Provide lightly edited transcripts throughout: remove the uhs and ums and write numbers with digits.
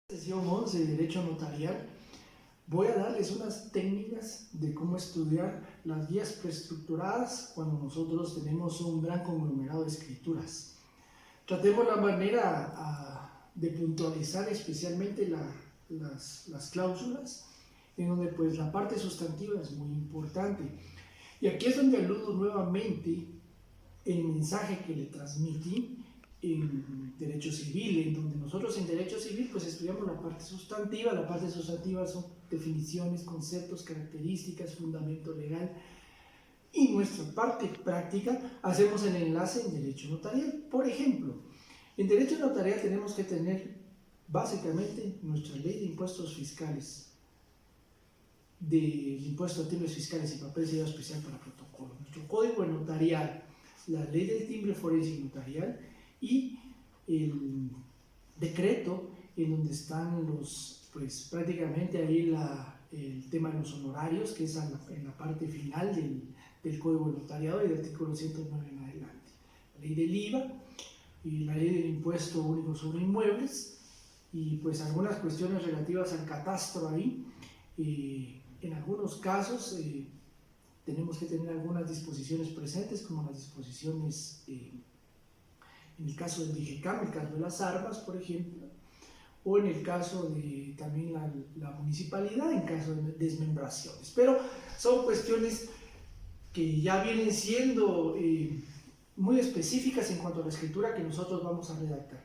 Sesión 11 de Derecho Notarial, voy a darles unas técnicas de cómo estudiar las guías preestructuradas cuando nosotros tenemos un gran conglomerado de escrituras. Tratemos la manera de puntualizar especialmente las cláusulas, en donde pues la parte sustantiva es muy importante. Y aquí es donde aludo nuevamente el mensaje que le transmití en Derecho Civil, en donde nosotros en Derecho Civil pues estudiamos la parte sustantiva son definiciones, conceptos, características, fundamento legal, y nuestra parte práctica hacemos el enlace en Derecho Notarial. Por ejemplo, en Derecho Notarial tenemos que tener básicamente nuestra ley de impuestos fiscales, del impuesto a timbres fiscales y papel sellado especial para protocolo, nuestro código notarial, la ley del timbre forense y notarial y el decreto en donde están pues prácticamente ahí el tema de los honorarios, que es en la parte final del código de notariado y del artículo 109 en adelante. La ley del IVA y la ley del impuesto único sobre inmuebles y pues algunas cuestiones relativas al catastro ahí. En algunos casos tenemos que tener algunas disposiciones presentes, como las disposiciones en el caso del DIGECAM, el caso de las armas, por ejemplo, o en el caso de también la municipalidad, en caso de desmembraciones. Pero son cuestiones que ya vienen siendo muy específicas en cuanto a la escritura que nosotros vamos a redactar.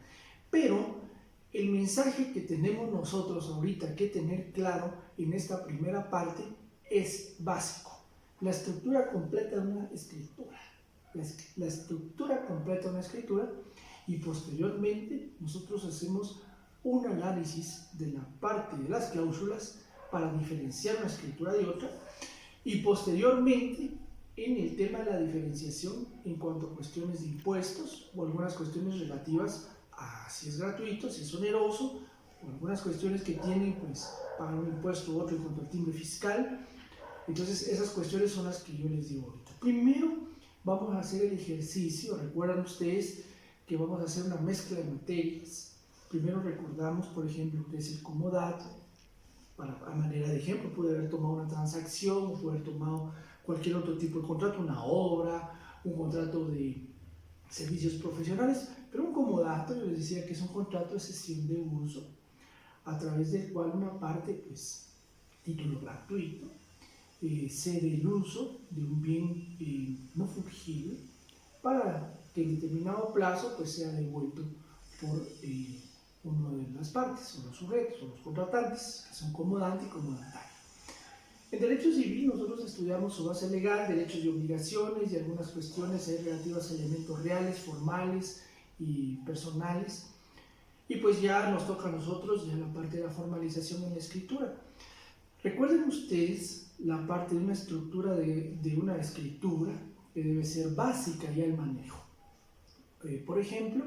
Pero el mensaje que tenemos nosotros ahorita que tener claro en esta primera parte es básico. La estructura completa de una escritura. La estructura completa de una escritura, y posteriormente nosotros hacemos un análisis de la parte de las cláusulas para diferenciar una escritura de otra, y posteriormente en el tema de la diferenciación en cuanto a cuestiones de impuestos o algunas cuestiones relativas a si es gratuito, si es oneroso, o algunas cuestiones que tienen pues pagar un impuesto u otro en cuanto al timbre fiscal. Entonces esas cuestiones son las que yo les digo ahorita. Primero vamos a hacer el ejercicio. Recuerdan ustedes que vamos a hacer una mezcla de materias. Primero recordamos, por ejemplo, que es el comodato. A manera de ejemplo, puede haber tomado una transacción, o puede haber tomado cualquier otro tipo de contrato, una obra, un contrato de servicios profesionales, pero un comodato, yo les decía que es un contrato de cesión de uso, a través del cual una parte, pues, título gratuito, cede el uso de un bien no fungible para que en determinado plazo pues sea devuelto por una de las partes, o los sujetos, o los contratantes, que son comodante y comodatario. En Derecho Civil nosotros estudiamos su base legal, derechos y obligaciones y algunas cuestiones relativas a elementos reales, formales y personales. Y pues ya nos toca a nosotros ya la parte de la formalización en la escritura. Recuerden ustedes la parte de una estructura de una escritura que debe ser básica ya el manejo. Por ejemplo,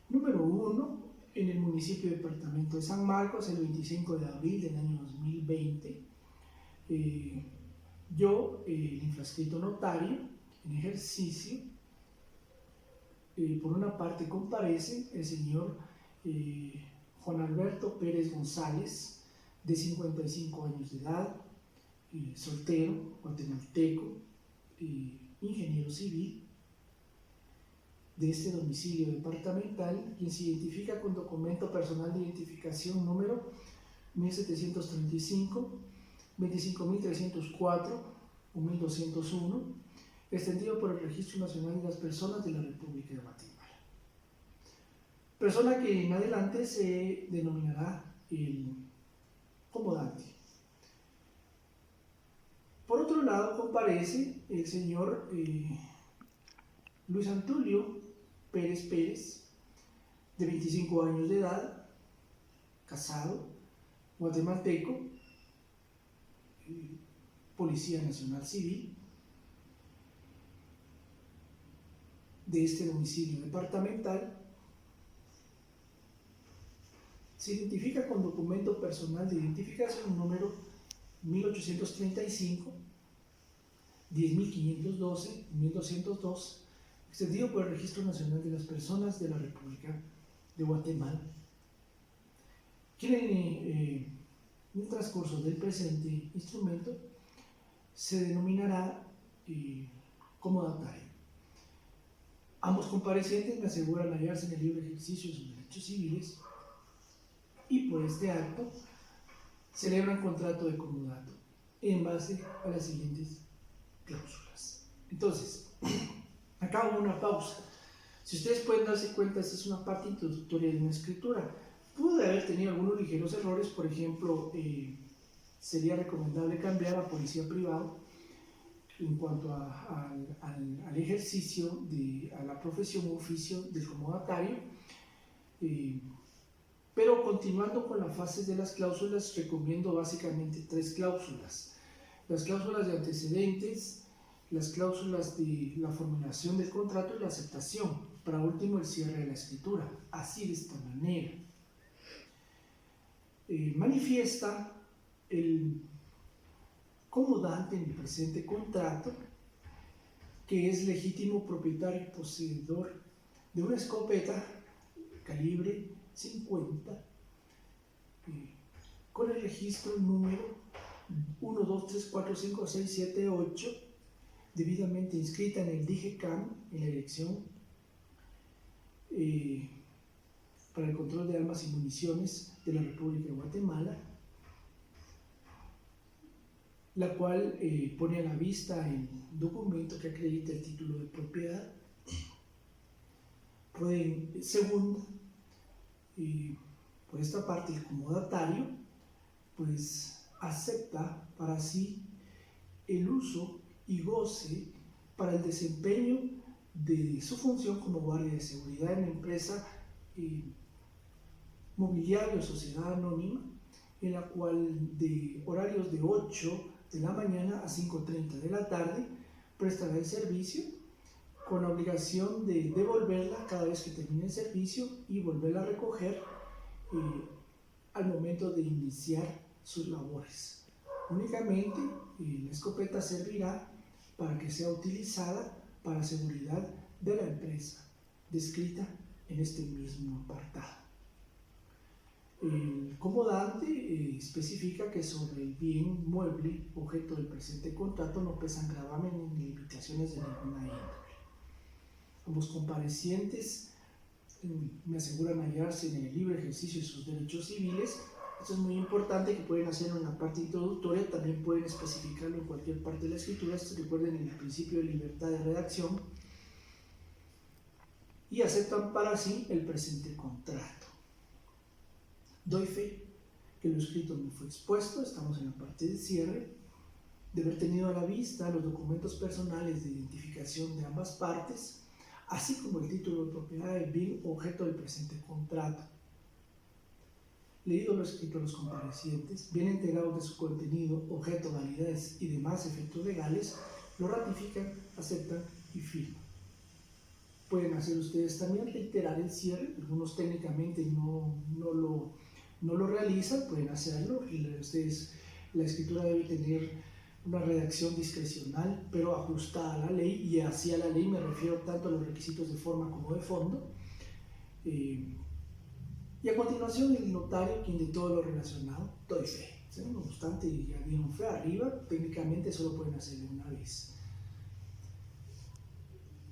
número 1, en el municipio departamento de San Marcos, el 25 de abril del año 2020, yo, el infrascrito notario, en ejercicio, por una parte comparece el señor Juan Alberto Pérez González, de 55 años de edad, soltero, guatemalteco, ingeniero civil, de este domicilio departamental, quien se identifica con documento personal de identificación número 1735, 25.304 o 1201, extendido por el Registro Nacional de las Personas de la República de Guatemala. Persona que en adelante se denominará el comodante. Por otro lado, comparece el señor Luis Antulio Pérez Pérez, de 25 años de edad, casado, guatemalteco, Policía Nacional Civil, de este domicilio departamental. Se identifica con documento personal de identificación número 1835, 10.512, 1202, extendido por el Registro Nacional de las Personas de la República de Guatemala. que en el transcurso del presente instrumento se denominará comodatario. Ambos comparecientes me aseguran hallarse en el libre ejercicio de sus derechos civiles y por este acto celebran contrato de comodato en base a las siguientes cláusulas. Entonces, acá hubo una pausa. Si ustedes pueden darse cuenta, esta es una parte introductoria de una escritura. Pude haber tenido algunos ligeros errores, por ejemplo, sería recomendable cambiar a policía privado en cuanto al ejercicio, a la profesión o oficio del comodatario. Pero continuando con las fases de las cláusulas, recomiendo básicamente 3 cláusulas. Las cláusulas de antecedentes, las cláusulas de la formulación del contrato y la aceptación. Para último, el cierre de la escritura. Así de esta manera. Manifiesta el comodante en el presente contrato que es legítimo propietario y poseedor de una escopeta calibre 50 con el registro número 1, 2, 3, 4, 5, 6, 7, 8 debidamente inscrita en el DIGECAM en la dirección para el control de armas y municiones de la República de Guatemala, la cual pone a la vista el documento que acredita el título de propiedad. Segundo, por esta parte el comodatario pues acepta para sí el uso y goce para el desempeño de su función como guardia de seguridad en la empresa Mobiliario Sociedad Anónima, en la cual de horarios de 8 de la mañana a 5:30 de la tarde prestará el servicio con la obligación de devolverla cada vez que termine el servicio y volverla a recoger al momento de iniciar sus labores. Únicamente la escopeta servirá para que sea utilizada para seguridad de la empresa, descrita en este mismo apartado. El comodante especifica que sobre el bien mueble objeto del presente contrato no pesan gravamen ni limitaciones de ninguna índole. Ambos comparecientes me aseguran hallarse en el libre ejercicio de sus derechos civiles. Esto es muy importante, que pueden hacerlo en la parte introductoria, también pueden especificarlo en cualquier parte de la escritura. Recuerden el principio de libertad de redacción, y aceptan para sí el presente contrato. Doy fe que lo escrito me fue expuesto. Estamos en la parte de cierre. De haber tenido a la vista los documentos personales de identificación de ambas partes, así como el título de propiedad del bien objeto del presente contrato. Leído lo escrito a los comparecientes, bien enterados de su contenido, objeto, validez y demás efectos legales, lo ratifican, aceptan y firman. Pueden hacer ustedes también reiterar el cierre. Algunos técnicamente no lo realizan, pueden hacerlo. La escritura debe tener una redacción discrecional, pero ajustada a la ley, y hacia la ley me refiero tanto a los requisitos de forma como de fondo. Y a continuación el notario, quien de todo lo relacionado doy fe. ¿Sí? No obstante, ya dieron fe arriba, técnicamente solo pueden hacerlo una vez.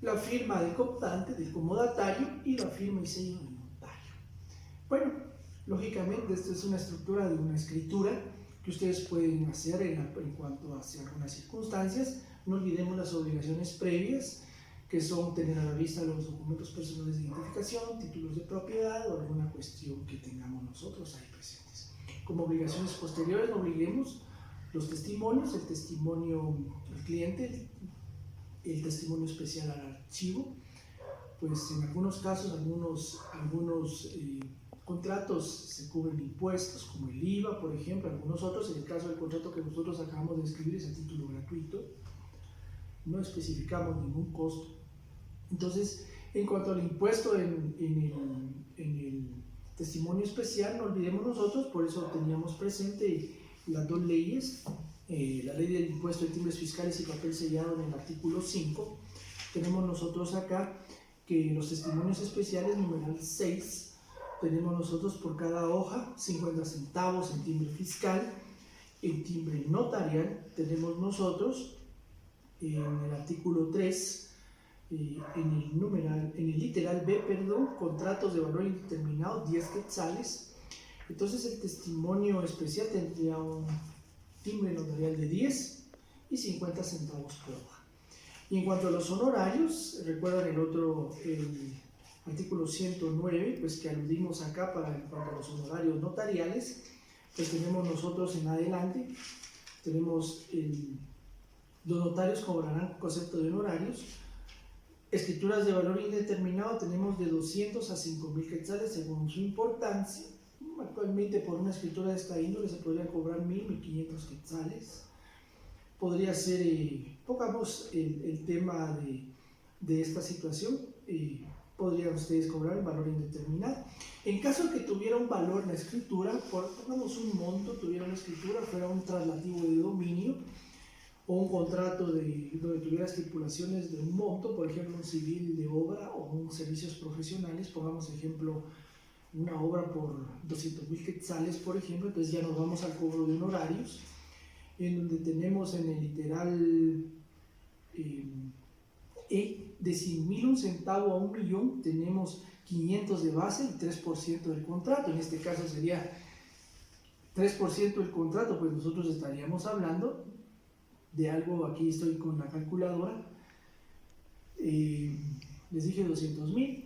La firma del cooptante, del comodatario, y la firma y sello del notario. Bueno, lógicamente esta es una estructura de una escritura que ustedes pueden hacer en cuanto a algunas circunstancias. No olvidemos las obligaciones previas, que son tener a la vista los documentos personales de identificación, títulos de propiedad o alguna cuestión que tengamos nosotros ahí presentes. Como obligaciones posteriores, no olvidemos los testimonios, el testimonio al cliente, el testimonio especial al archivo. Pues en algunos casos, algunos contratos se cubren impuestos, como el IVA, por ejemplo. Algunos otros, en el caso del contrato que nosotros acabamos de escribir, es a título gratuito, no especificamos ningún costo. Entonces, en cuanto al impuesto en el testimonio especial, no olvidemos nosotros, por eso teníamos presente las dos leyes, la ley del impuesto de timbres fiscales y papel sellado en el artículo 5. Tenemos nosotros acá que los testimonios especiales, numeral 6, tenemos nosotros por cada hoja 50 centavos en timbre fiscal. En timbre notarial tenemos nosotros en el artículo 3, en el literal B, contratos de valor indeterminado, 10 quetzales. Entonces el testimonio especial tendría un timbre notarial de 10 y 50 centavos por hoja. Y en cuanto a los honorarios, recuerdan el artículo 109, pues que aludimos acá en cuanto a los honorarios notariales, pues tenemos nosotros en adelante, tenemos los notarios cobrarán concepto de honorarios. Escrituras de valor indeterminado tenemos de 200 a 5.000 quetzales según su importancia. Actualmente por una escritura de esta índole se podría cobrar 1.500 quetzales. Podría ser, pongamos el tema de esta situación, podrían ustedes cobrar el valor indeterminado. En caso de que tuviera un valor en la escritura, pongamos un monto, tuviera una escritura, fuera un traslativo de dominio, o un contrato donde tuviera estipulaciones de un monto, por ejemplo un civil de obra o un servicios profesionales, pongamos ejemplo una obra por 200.000 quetzales, por ejemplo, entonces ya nos vamos al cobro de honorarios, en donde tenemos en el literal de 100.000 un centavo a 1.000.000, tenemos 500 de base y 3% del contrato. En este caso sería 3% del contrato, pues nosotros estaríamos hablando de algo, aquí estoy con la calculadora, les dije 200.000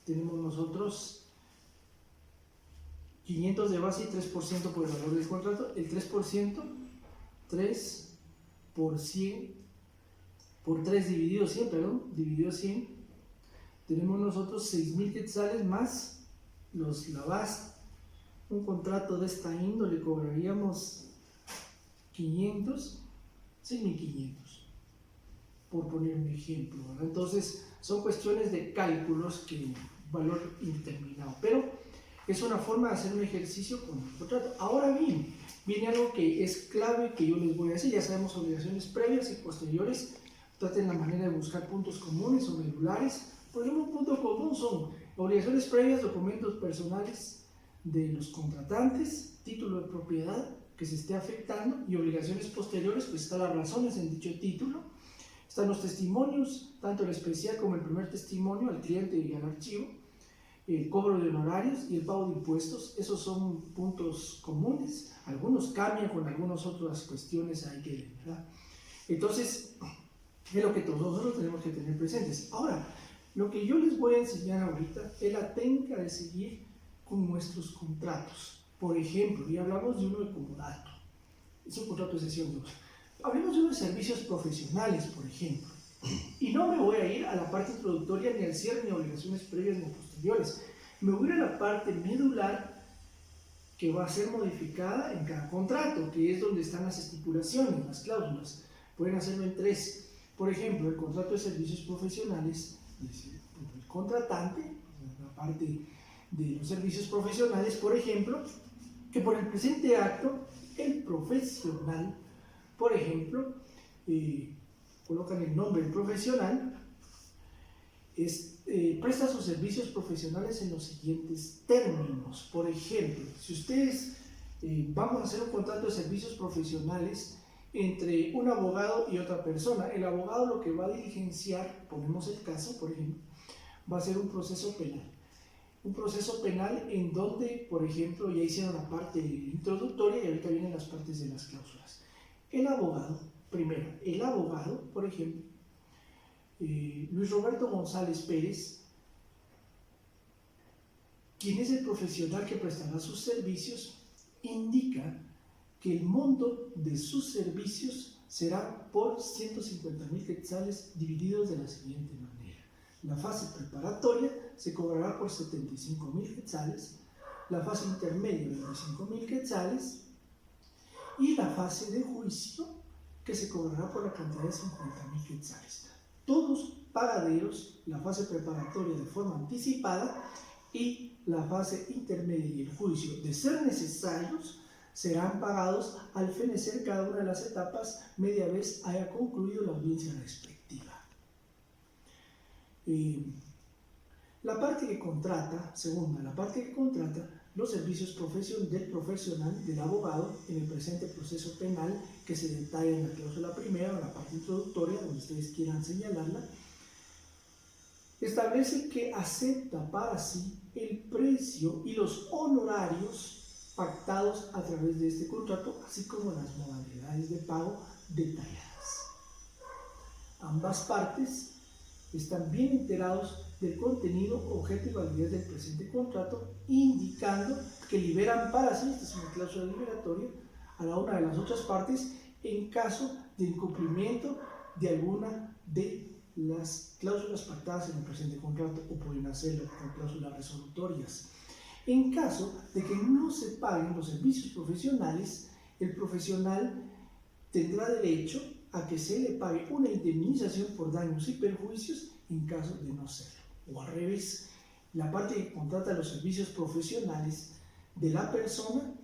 tenemos nosotros 500 de base y 3% por el valor del contrato. El 3%, 3 por 100, por 3 dividido 100, dividido 100, tenemos nosotros 6.000 quetzales más la base. Un contrato de esta índole cobraríamos 500, 6.500, por poner un ejemplo, ¿verdad? Entonces son cuestiones de cálculos que valor indeterminado, pero es una forma de hacer un ejercicio con el contrato. Ahora bien, viene algo que es clave que yo les voy a decir. Ya sabemos obligaciones previas y posteriores. Traten la manera de buscar puntos comunes o medulares. Por ejemplo, un punto común son obligaciones previas, documentos personales de los contratantes, título de propiedad que se esté afectando, y obligaciones posteriores, pues están las razones en dicho título, están los testimonios, tanto el especial como el primer testimonio al cliente y al archivo, el cobro de honorarios y el pago de impuestos. Esos son puntos comunes. Algunos cambian con algunas otras cuestiones ahí que ven, ¿verdad? Entonces, es lo que todos nosotros tenemos que tener presentes. Ahora, lo que yo les voy a enseñar ahorita es la técnica de seguir con nuestros contratos. Por ejemplo, ya hablamos de uno de comodato, es un contrato de cesión de uso. Hablemos de unos servicios profesionales, por ejemplo, y no me voy a ir a la parte introductoria ni al cierre, ni a obligaciones previas ni posteriores. Me voy a ir a la parte medular que va a ser modificada en cada contrato, que es donde están las estipulaciones, las cláusulas. Pueden hacerlo en 3. Por ejemplo, el contrato de servicios profesionales, el contratante, la parte de los servicios profesionales, por ejemplo, que por el presente acto, el profesional, por ejemplo, colocan el nombre del profesional, presta sus servicios profesionales en los siguientes términos. Por ejemplo, si ustedes vamos a hacer un contrato de servicios profesionales entre un abogado y otra persona, el abogado lo que va a diligenciar, ponemos el caso, por ejemplo, va a ser un proceso penal. Un proceso penal en donde, por ejemplo, ya hicieron la parte introductoria y ahorita vienen las partes de las cláusulas. El abogado, primero, por ejemplo, Luis Roberto González Pérez, quien es el profesional que prestará sus servicios, indica que el monto de sus servicios será por 150.000 quetzales divididos de la siguiente manera. La fase preparatoria se cobrará por 75.000 quetzales, la fase intermedia 25.000 quetzales y la fase de juicio que se cobrará por la cantidad de 50.000 quetzales. Todos pagaderos, la fase preparatoria de forma anticipada y la fase intermedia y el juicio, de ser necesarios, serán pagados al fenecer cada una de las etapas media vez haya concluido la audiencia respectiva. La parte que contrata, segunda, la parte que contrata los servicios del profesional, del abogado, en el presente proceso penal que se detalla en la cláusula primera, en la parte introductoria, donde ustedes quieran señalarla, establece que acepta para sí el precio y los honorarios pactados a través de este contrato, así como las modalidades de pago detalladas. Ambas partes están bien enterados del contenido, objeto y validez del presente contrato, indicando que liberan para sí, esta es una cláusula liberatoria, a la una de las otras partes en caso de incumplimiento de alguna de las cláusulas pactadas en el presente contrato, o pueden hacerlo con cláusulas resolutorias. En caso de que no se paguen los servicios profesionales, el profesional tendrá derecho a que se le pague una indemnización por daños y perjuicios en caso de no serlo. O al revés, la parte que contrata los servicios profesionales de la persona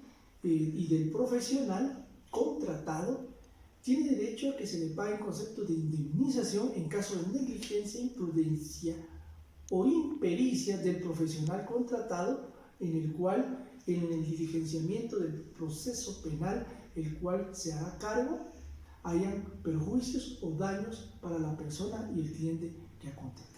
y del profesional contratado tiene derecho a que se le pague en concepto de indemnización en caso de negligencia, imprudencia o impericia del profesional contratado, en el cual, en el diligenciamiento del proceso penal, el cual se hará cargo, hayan perjuicios o daños para la persona y el cliente que ha contratado.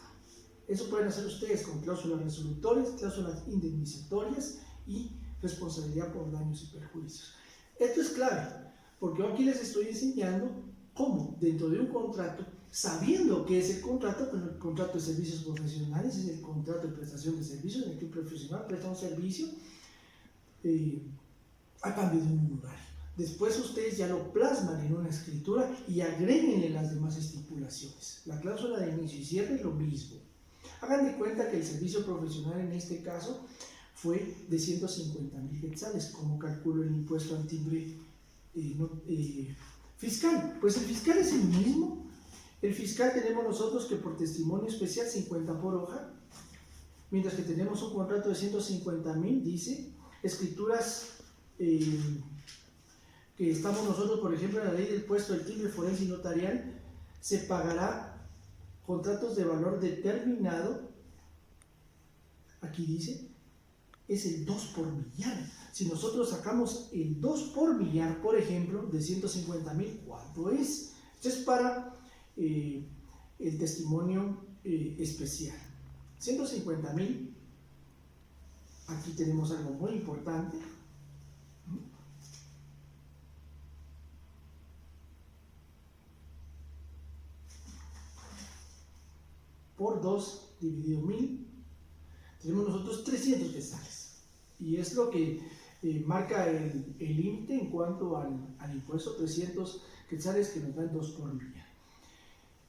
Eso pueden hacer ustedes con cláusulas resolutorias, cláusulas indemnizatorias y responsabilidad por daños y perjuicios. Esto es clave, porque aquí les estoy enseñando cómo dentro de un contrato, sabiendo que es el contrato, pero el contrato de servicios profesionales es el contrato de prestación de servicios en el que un profesional presta un servicio a cambio de un honorario. Después ustedes ya lo plasman en una escritura y agréguenle las demás estipulaciones. La cláusula de inicio y cierre es lo mismo. Hagan de cuenta que el servicio profesional en este caso fue de 150.000 quetzales, como calculo el impuesto al timbre fiscal. Pues el fiscal es el mismo. El fiscal tenemos nosotros que por testimonio especial 50 por hoja, mientras que tenemos un contrato de 150.000, dice, escrituras que estamos nosotros, por ejemplo, en la ley del puesto del timbre forense y notarial, se pagará contratos de valor determinado, aquí dice, es el 2 por millar. Si nosotros sacamos el 2 por millar, por ejemplo, de 150.000, ¿cuánto es? Esto es para el testimonio especial. 150.000, aquí tenemos algo muy importante. Por 2 dividido 1000, tenemos nosotros 300 quetzales. Y es lo que marca el límite en cuanto al impuesto, 300 quetzales que nos dan 2 por millar.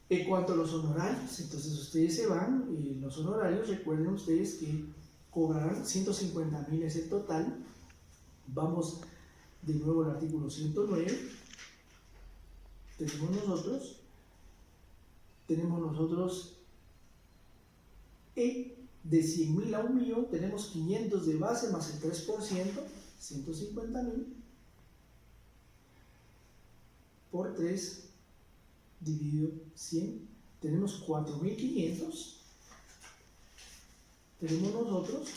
En cuanto a los honorarios, entonces ustedes se van, los honorarios, recuerden ustedes que cobrarán 150.000 es el total. Vamos de nuevo al artículo 109. Tenemos nosotros de 100.000 a 1.000.000, tenemos 500 de base más el 3%, 150.000, por 3 dividido 100, tenemos 4.500, tenemos nosotros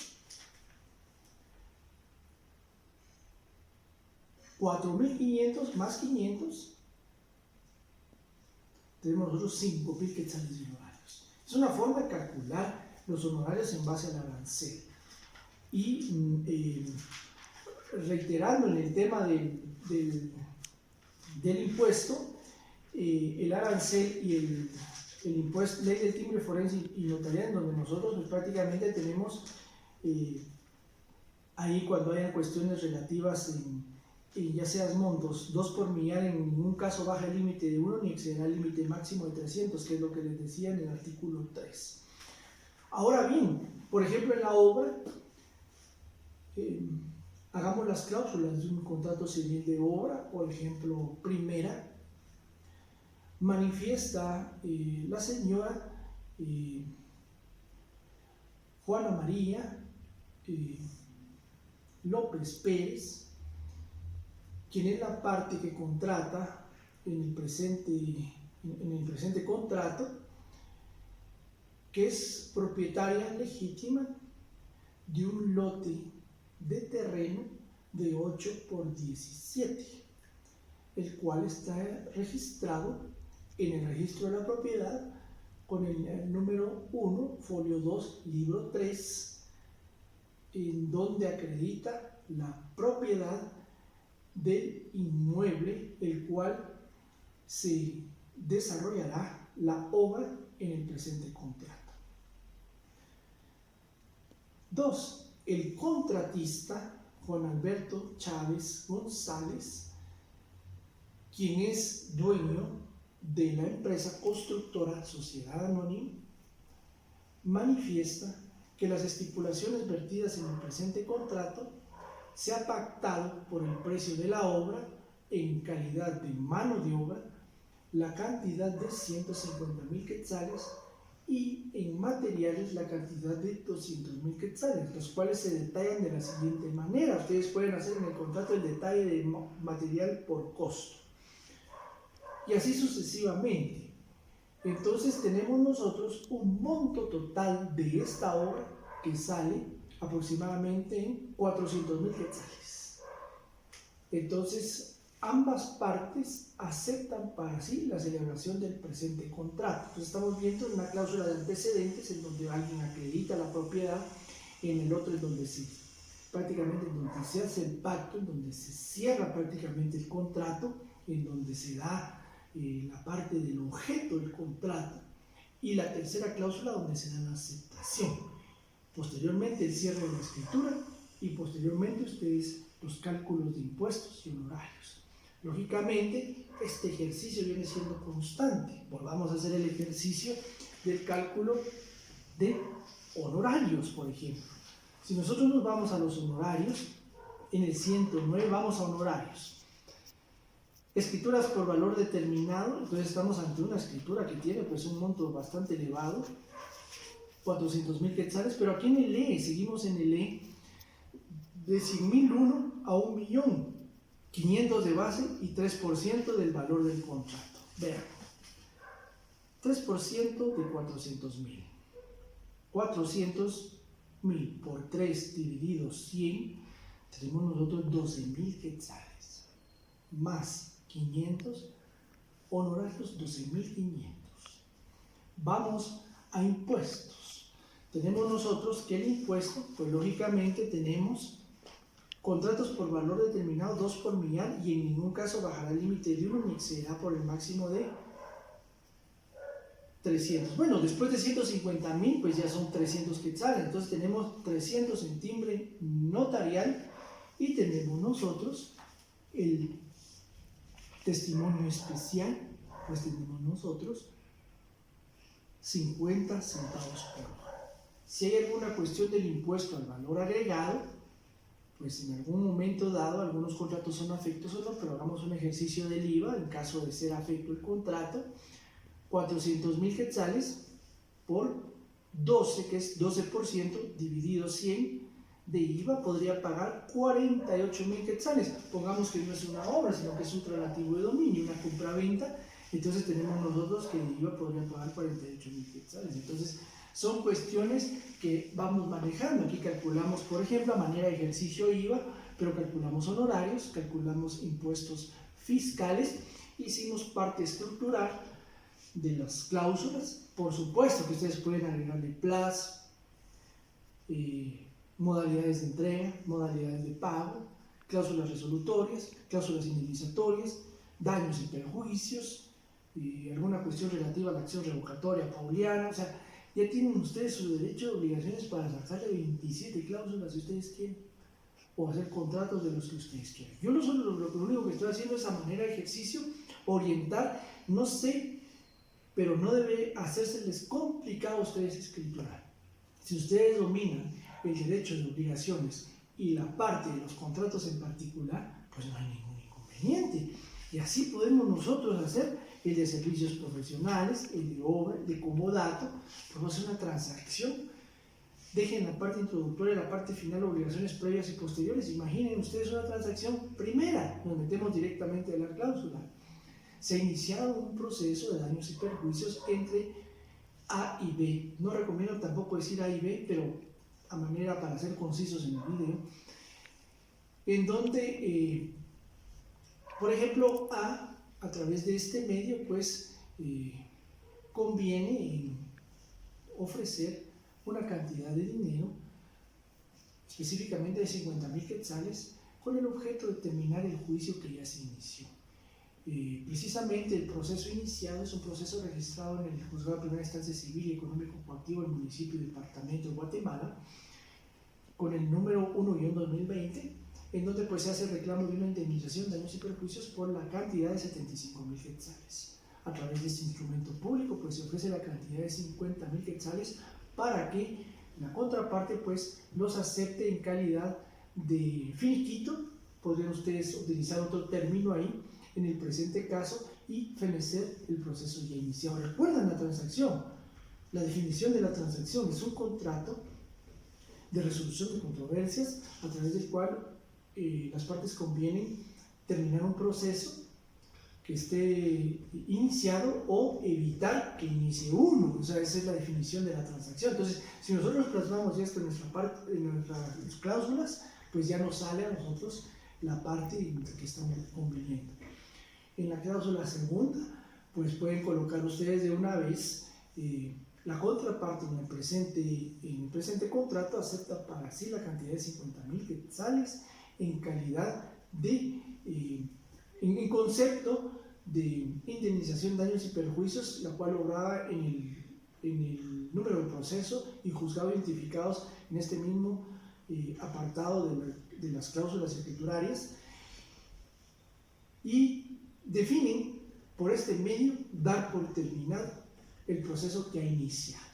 4.500 más 500, tenemos nosotros 5.000 quetzales de honorarios. Es una forma de calcular los honorarios en base al arancel. Y reiterando en el tema del impuesto, el arancel y el impuesto, ley del timbre forense y notarial, en donde nosotros pues, prácticamente tenemos ahí cuando hayan cuestiones relativas en ya sean montos, 2 por millar, en ningún caso baja el límite de 1 ni excederá el límite máximo de 300, que es lo que les decía en el artículo 3. Ahora bien, por ejemplo, en la obra, hagamos las cláusulas de un contrato civil de obra, por ejemplo, primera, manifiesta la señora Juana María López Pérez, quien es la parte que contrata en el presente contrato, que es propietaria legítima de un lote de terreno de 8 por 17, el cual está registrado en el registro de la propiedad con el número 1, folio 2, libro 3, en donde acredita la propiedad del inmueble, el cual se desarrollará la obra en el presente contrato. 2. El contratista Juan Alberto Chávez González, quien es dueño de la empresa constructora Sociedad Anónima, manifiesta que las estipulaciones vertidas en el presente contrato se ha pactado por el precio de la obra en calidad de mano de obra la cantidad de 150.000 quetzales y en materiales la cantidad de 200.000 quetzales, los cuales se detallan de la siguiente manera. Ustedes pueden hacer en el contrato el detalle de material por costo y así sucesivamente. Entonces tenemos nosotros un monto total de esta obra que sale aproximadamente en 400.000 quetzales. Entonces ambas partes aceptan para sí la celebración del presente contrato. Entonces estamos viendo una cláusula de antecedentes en donde alguien acredita la propiedad, en el otro en donde prácticamente en donde se hace el pacto, en donde se cierra prácticamente el contrato, en donde se da la parte del objeto del contrato, y la tercera cláusula donde se da la aceptación. Posteriormente el cierre de la escritura y posteriormente ustedes los cálculos de impuestos y honorarios. Lógicamente este ejercicio viene siendo constante. Volvamos a hacer el ejercicio del cálculo de honorarios, por ejemplo. Si nosotros nos vamos a los honorarios, en el 109 vamos a honorarios. Escrituras por valor determinado, entonces estamos ante una escritura que tiene pues un monto bastante elevado, 400.000 quetzales, pero aquí en el E, seguimos en el E, de 100.001 a 1.500.000 de base y 3% del valor del contrato. Vean, 3% de 400.000. 400.000 por 3 dividido 100, tenemos nosotros 12.000 quetzales, más 500, honorarios 12.500. Vamos a impuestos. Tenemos nosotros que el impuesto, pues lógicamente tenemos contratos por valor determinado 2 por millar y en ningún caso bajará el límite de 1 ni excederá por el máximo de 300. Bueno, después de 150.000 pues ya son 300 quetzales, entonces tenemos 300 en timbre notarial y tenemos nosotros el testimonio especial, pues tenemos nosotros 50 centavos por hora. Si hay alguna cuestión del impuesto al valor agregado, pues en algún momento dado, algunos contratos son afectos o no, pero hagamos un ejercicio del IVA, en caso de ser afecto el contrato, 400.000 quetzales por 12, que es 12%, dividido 100 de IVA, podría pagar 48.000 quetzales. Pongamos que no es una obra, sino que es un relativo de dominio, una compra-venta, entonces tenemos nosotros que el IVA podría pagar 48.000 quetzales. Entonces son cuestiones que vamos manejando. Aquí calculamos, por ejemplo, a manera de ejercicio IVA, pero calculamos honorarios, calculamos impuestos fiscales, hicimos parte estructural de las cláusulas. Por supuesto que ustedes pueden agregarle plazo, modalidades de entrega, modalidades de pago, cláusulas resolutorias, cláusulas indemnizatorias, daños y perjuicios, alguna cuestión relativa a la acción revocatoria pauliana. O sea, ya tienen ustedes su derecho de obligaciones para sacarle 27 cláusulas si ustedes quieren, o hacer contratos de los que ustedes quieran. Yo lo único que estoy haciendo es a manera de ejercicio, orientar, no sé, pero no debe hacérseles complicado a ustedes escriturar. Si ustedes dominan el derecho de obligaciones y la parte de los contratos en particular, pues no hay ningún inconveniente. Y así podemos nosotros hacer el de servicios profesionales, el de obra, el de comodato. Podemos hacer una transacción. Dejen la parte introductoria, la parte final, obligaciones previas y posteriores. Imaginen ustedes una transacción primera, nos metemos directamente a la cláusula. Se ha iniciado un proceso de daños y perjuicios entre A y B. No recomiendo tampoco decir A y B, pero a manera para ser concisos en el video, en donde, por ejemplo, a través de este medio, pues conviene ofrecer una cantidad de dinero, específicamente de 50.000 quetzales, con el objeto de terminar el juicio que ya se inició. Precisamente el proceso iniciado es un proceso registrado en el Juzgado de Primera Instancia Civil y Económico Coactivo del municipio y departamento de Guatemala, con el número 1-2020, en donde pues se hace el reclamo de una indemnización de daños y perjuicios por la cantidad de 75.000 quetzales. A través de este instrumento público pues se ofrece la cantidad de 50.000 quetzales para que la contraparte pues los acepte en calidad de finiquito. Podrían ustedes utilizar otro término ahí en el presente caso y fenecer el proceso ya iniciado. Recuerdan la transacción. La definición de la transacción es un contrato de resolución de controversias a través del cual las partes convienen terminar un proceso que esté iniciado o evitar que inicie uno. O sea, esa es la definición de la transacción. Entonces, si nosotros plasmamos esto en nuestras cláusulas, pues ya nos sale a nosotros la parte que estamos conveniendo. En la cláusula segunda, pues pueden colocar ustedes de una vez la contraparte en el presente contrato acepta para sí la cantidad de 50.000 quetzales en calidad de, en concepto de indemnización, daños y perjuicios, la cual obraba en el número de proceso y juzgado identificados en este mismo apartado de las cláusulas escriturarias, y definen por este medio dar por terminado el proceso que ha iniciado.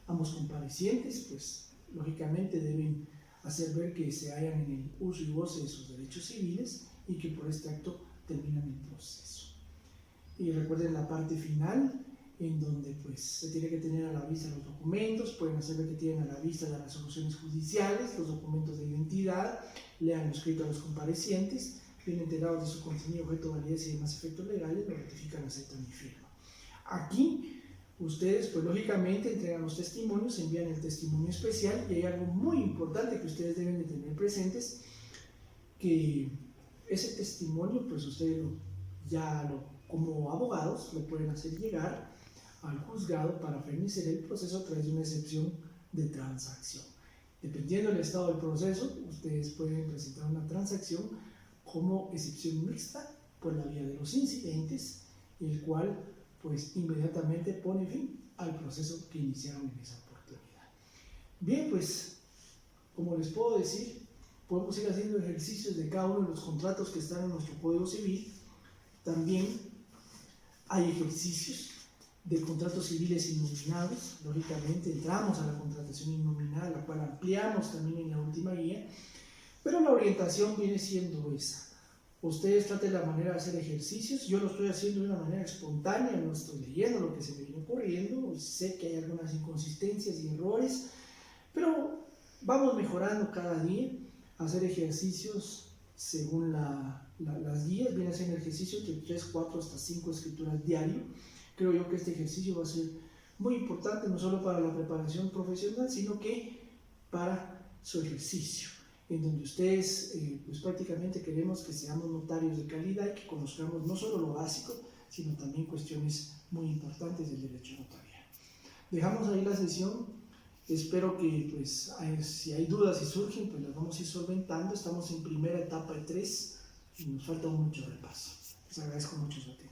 Ambos comparecientes pues lógicamente deben hacer ver que se hallan en el uso y goce de sus derechos civiles y que por este acto terminan el proceso. Y recuerden la parte final, en donde pues se tiene que tener a la vista los documentos. Pueden hacer ver que tienen a la vista las resoluciones judiciales, los documentos de identidad, lean lo escrito a los comparecientes, bien enterados de su contenido, objeto, validez y demás efectos legales, lo ratifican, aceptan y firman. Aquí ustedes pues lógicamente entregan los testimonios, envían el testimonio especial, y hay algo muy importante que ustedes deben de tener presentes, que ese testimonio pues ustedes como abogados lo pueden hacer llegar al juzgado para fenecer el proceso a través de una excepción de transacción. Dependiendo del estado del proceso, ustedes pueden presentar una transacción como excepción mixta por la vía de los incidentes, el cual pues inmediatamente pone fin al proceso que iniciaron en esa oportunidad. Bien, pues como les puedo decir, podemos ir haciendo ejercicios de cada uno de los contratos que están en nuestro Código Civil. También hay ejercicios de contratos civiles innominados. Lógicamente entramos a la contratación innominada, la cual ampliamos también en la última guía, pero la orientación viene siendo esa. Ustedes traten la manera de hacer ejercicios. Yo lo estoy haciendo de una manera espontánea, no estoy leyendo lo que se me viene ocurriendo. Sé que hay algunas inconsistencias y errores, pero vamos mejorando cada día. Hacer ejercicios según las guías, viene a ser ejercicios de 3, 4 hasta 5 escrituras diario. Creo yo que este ejercicio va a ser muy importante, no solo para la preparación profesional, sino que para su ejercicio, en donde ustedes pues prácticamente queremos que seamos notarios de calidad y que conozcamos no solo lo básico, sino también cuestiones muy importantes del derecho notarial. Dejamos ahí la sesión. Espero que pues si hay dudas y surgen, pues las vamos a ir solventando. Estamos en primera etapa de 3 y nos falta mucho repaso. Les agradezco mucho su atención.